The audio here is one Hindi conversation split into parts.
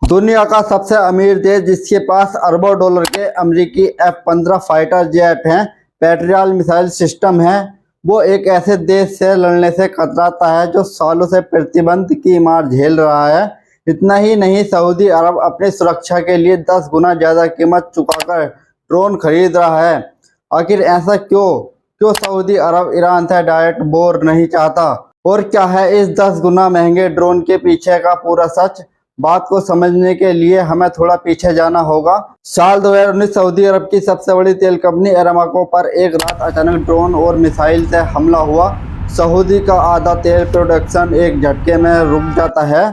दुनिया का सबसे अमीर देश जिसके पास अरबों डॉलर के अमेरिकी F-15 फाइटर जेट हैं, पेट्रियट मिसाइल सिस्टम है, वो एक ऐसे देश से लड़ने से कतराता है जो सालों से प्रतिबंध की मार झेल रहा है। इतना ही नहीं, सऊदी अरब अपनी सुरक्षा के लिए 10 गुना ज़्यादा कीमत चुकाकर ड्रोन खरीद रहा है। आखिर ऐसा क्यों सऊदी अरब ईरान से डायरेक्ट वॉर नहीं चाहता, और क्या है इस 10 गुना महंगे ड्रोन के पीछे का पूरा सच? बात को समझने के लिए हमें थोड़ा पीछे जाना होगा। साल 2019 सऊदी अरब की सबसे बड़ी तेल कंपनी अरामको पर एक रात अचानक ड्रोन और मिसाइल से हमला हुआ। सऊदी का आधा तेल प्रोडक्शन एक झटके में रुक जाता है।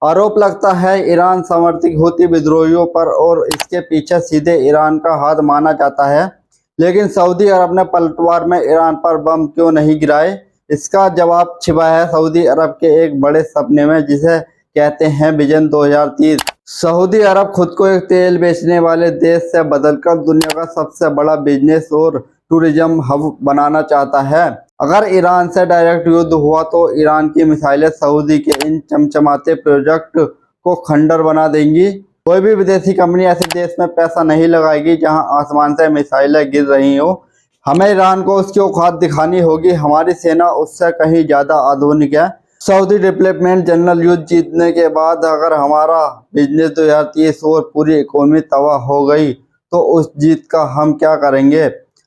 आरोप लगता है ईरान समर्थित हूती विद्रोहियों पर और इसके पीछे सीधे ईरान का हाथ माना जाता है। लेकिन सऊदी अरब ने पलटवार में ईरान पर बम क्यों नहीं गिराए? इसका जवाब छिपा है सऊदी अरब के एक बड़े सपने में, जिसे कहते हैं विजन 2030। सऊदी अरब खुद को एक तेल बेचने वाले देश से बदलकर दुनिया का सबसे बड़ा बिजनेस और टूरिज्म हब बनाना चाहता है। अगर ईरान से डायरेक्ट युद्ध हुआ तो ईरान की मिसाइलें सऊदी के इन चमचमाते प्रोजेक्ट को खंडर बना देंगी। कोई भी विदेशी कंपनी ऐसे देश में पैसा नहीं लगाएगी जहां आसमान से मिसाइलें गिर रही हो। हमें ईरान को उसकी औकात दिखानी होगी। हमारी सेना उससे कहीं ज्यादा आधुनिक है। सऊदी डेवलपमेंट जनरल युद्ध जीतने के बाद अगर हमारा बिजनेस 2030 और पूरी इकोनॉमी तबाह हो गई तो उस जीत का हम क्या करेंगे?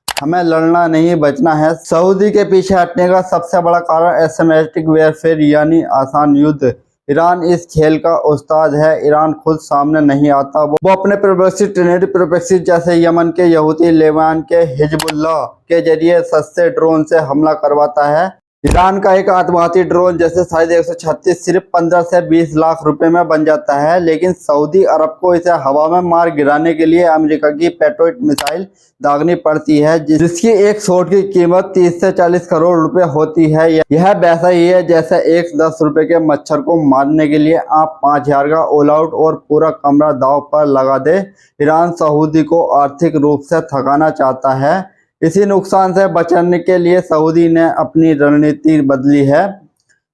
हमें लड़ना नहीं, बचना है। सऊदी के पीछे हटने का सबसे बड़ा कारण एसिमेट्रिक वेयरफेयर यानी आसान युद्ध। ईरान इस खेल का उस्ताद है। ईरान खुद सामने नहीं आता, वो अपने प्रोपेक्सी जैसे यमन के यहूदी, लेबान के हिजबुल्लाह के जरिए सस्ते ड्रोन से हमला करवाता है। ईरान का एक आत्मघाती ड्रोन जैसे शायद 136 सिर्फ 15 से 20 लाख रुपए में बन जाता है। लेकिन सऊदी अरब को इसे हवा में मार गिराने के लिए अमेरिका की पेट्रियट मिसाइल दागनी पड़ती है, जिसकी एक शॉट की कीमत 30 से 40 करोड़ रुपए होती है। यह वैसा ही है जैसे एक 10 रुपए के मच्छर को मारने के लिए आप 5000 का ऑल आउट और पूरा कमरा दाव पर लगा दे। ईरान सऊदी को आर्थिक रूप से थकाना चाहता है। इसी नुकसान से बचने के लिए सऊदी ने अपनी रणनीति बदली है।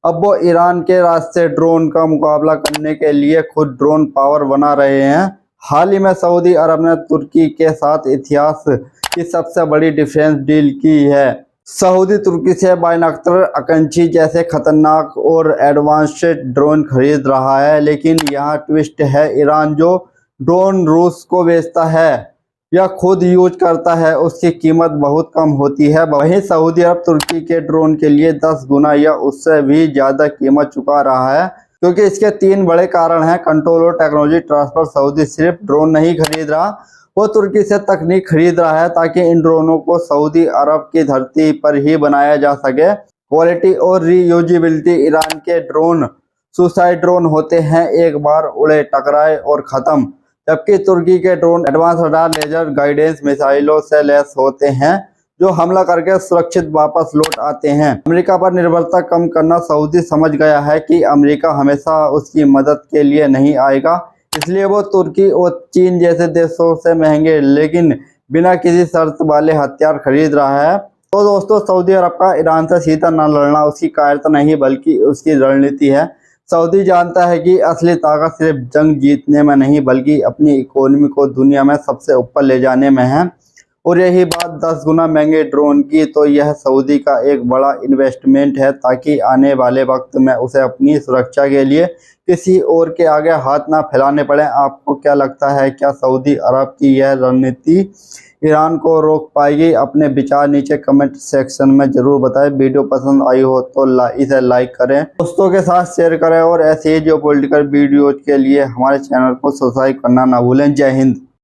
अब वो ईरान के रास्ते ड्रोन का मुकाबला करने के लिए खुद ड्रोन पावर बना रहे हैं। हाल ही में सऊदी अरब ने तुर्की के साथ इतिहास की सबसे बड़ी डिफेंस डील की है। सऊदी तुर्की से बाइनॉक्टर अकंची जैसे खतरनाक और एडवांस्ड ड्रोन खरीद रहा है। लेकिन यहाँ ट्विस्ट है, ईरान जो ड्रोन रूस को बेचता है या खुद यूज करता है उसकी कीमत बहुत कम होती है। वहीं सऊदी अरब तुर्की के ड्रोन के लिए 10 गुना या उससे भी ज़्यादा कीमत चुका रहा है, क्योंकि इसके 3 बड़े कारण हैं। कंट्रोल और टेक्नोलॉजी ट्रांसफर। सऊदी सिर्फ ड्रोन नहीं खरीद रहा, वो तुर्की से तकनीक खरीद रहा है ताकि इन ड्रोनों को सऊदी अरब की धरती पर ही बनाया जा सके। क्वालिटी और रीयूजेबिलिटी। ईरान के ड्रोन सुसाइड ड्रोन होते हैं, एक बार उड़े टकराए और ख़त्म, जबकि तुर्की के drone advance radar, laser guidance मिसाइलों से लैस होते हैं जो हमला करके सुरक्षित वापस लौट आते हैं। अमेरिका पर निर्भरता कम करना। सऊदी समझ गया है कि अमेरिका हमेशा उसकी मदद के लिए नहीं आएगा, इसलिए वो तुर्की और चीन जैसे देशों से महंगे लेकिन बिना किसी शर्त वाले हथियार खरीद रहा है। तो दोस्तों, सऊदी अरब का ईरान से सीधा न लड़ना उसकी कायरता नहीं बल्कि उसकी रणनीति है। सऊदी जानता है कि असली ताकत सिर्फ जंग जीतने में नहीं बल्कि अपनी इकोनॉमी को दुनिया में सबसे ऊपर ले जाने में है। और यही बात 10 गुना महंगे ड्रोन की, तो यह सऊदी का एक बड़ा इन्वेस्टमेंट है ताकि आने वाले वक्त में उसे अपनी सुरक्षा के लिए किसी और के आगे हाथ ना फैलाने पड़े। आपको क्या लगता है, क्या सऊदी अरब की यह रणनीति ईरान को रोक पाएगी? अपने विचार नीचे कमेंट सेक्शन में जरूर बताएं। वीडियो पसंद आई हो तो इसे लाइक करें, दोस्तों के साथ शेयर करें और ऐसे ही जियोपॉलिटिकल वीडियोज के लिए हमारे चैनल को सब्सक्राइब करना ना भूलें। जय हिंद।